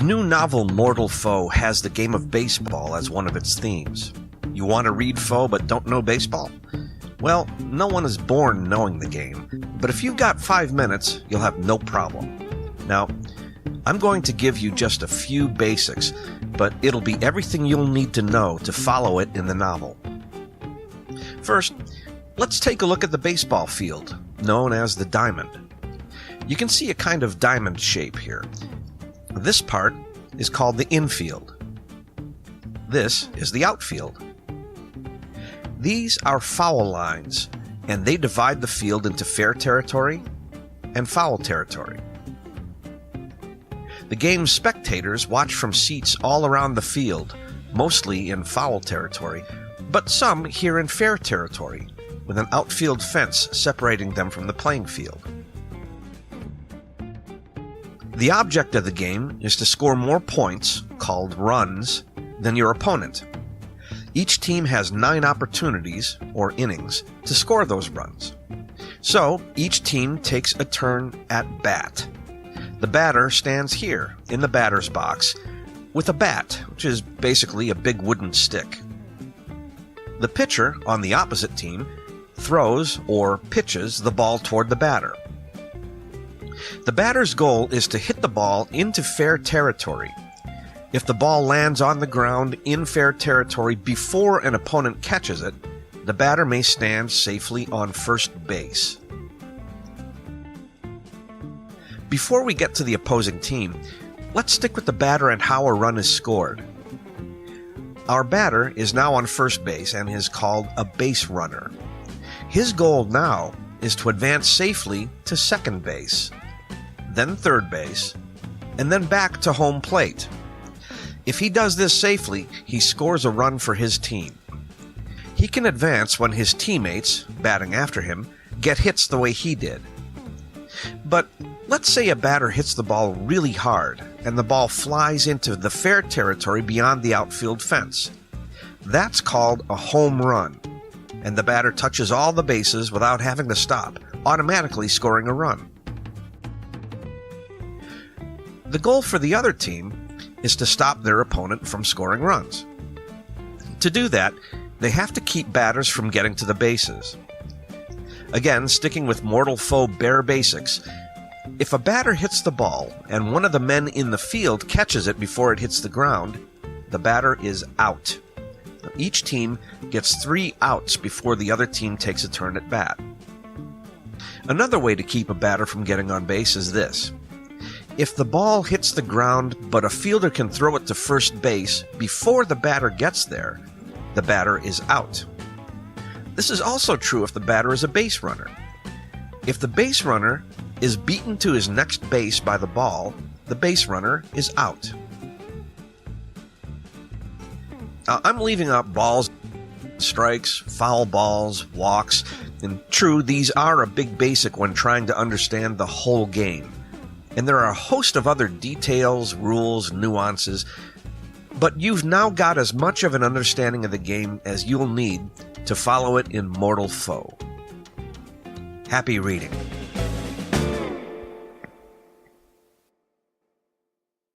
new novel Mortal Foe has the game of baseball as one of its themes. You want to read Foe but don't know baseball? Well, no one is born knowing the game, but if you've got 5 minutes, you'll have no problem. Now, I'm going to give you just a few basics, but it'll be everything you'll need to know to follow it in the novel. First, let's take a look at the baseball field, known as the diamond. You can see a kind of diamond shape here. This part is called the infield. This is the outfield. These are foul lines, and they divide the field into fair territory and foul territory. The game's spectators watch from seats all around the field, mostly in foul territory, but some here in fair territory, with an outfield fence separating them from the playing field. The object of the game is to score more points, called runs, than your opponent. Each team has 9 opportunities, or innings, to score those runs. So, each team takes a turn at bat. The batter stands here, in the batter's box, with a bat, which is basically a big wooden stick. The pitcher, on the opposite team, throws or pitches the ball toward the batter. The batter's goal is to hit the ball into fair territory. If the ball lands on the ground in fair territory before an opponent catches it, the batter may stand safely on first base. Before we get to the opposing team, let's stick with the batter and how a run is scored. Our batter is now on first base and is called a base runner. His goal now is to advance safely to second base, then third base, and then back to home plate. If he does this safely, he scores a run for his team. He can advance when his teammates, batting after him, get hits the way he did. But let's say a batter hits the ball really hard, and the ball flies into the fair territory beyond the outfield fence. That's called a home run, and the batter touches all the bases without having to stop, automatically scoring a run. The goal for the other team is to stop their opponent from scoring runs. To do that, they have to keep batters from getting to the bases. Again, sticking with Mortal Foe bare basics, if a batter hits the ball and one of the men in the field catches it before it hits the ground, the batter is out. Each team gets 3 outs before the other team takes a turn at bat. Another way to keep a batter from getting on base is this. If the ball hits the ground but a fielder can throw it to first base before the batter gets there, the batter is out. This is also true if the batter is a base runner. If the base runner is beaten to his next base by the ball, the base runner is out. I'm leaving out balls, strikes, foul balls, walks, and true, these are a big basic when trying to understand the whole game. And there are a host of other details, rules, nuances, but you've now got as much of an understanding of the game as you'll need to follow it in Mortal Foe. Happy reading.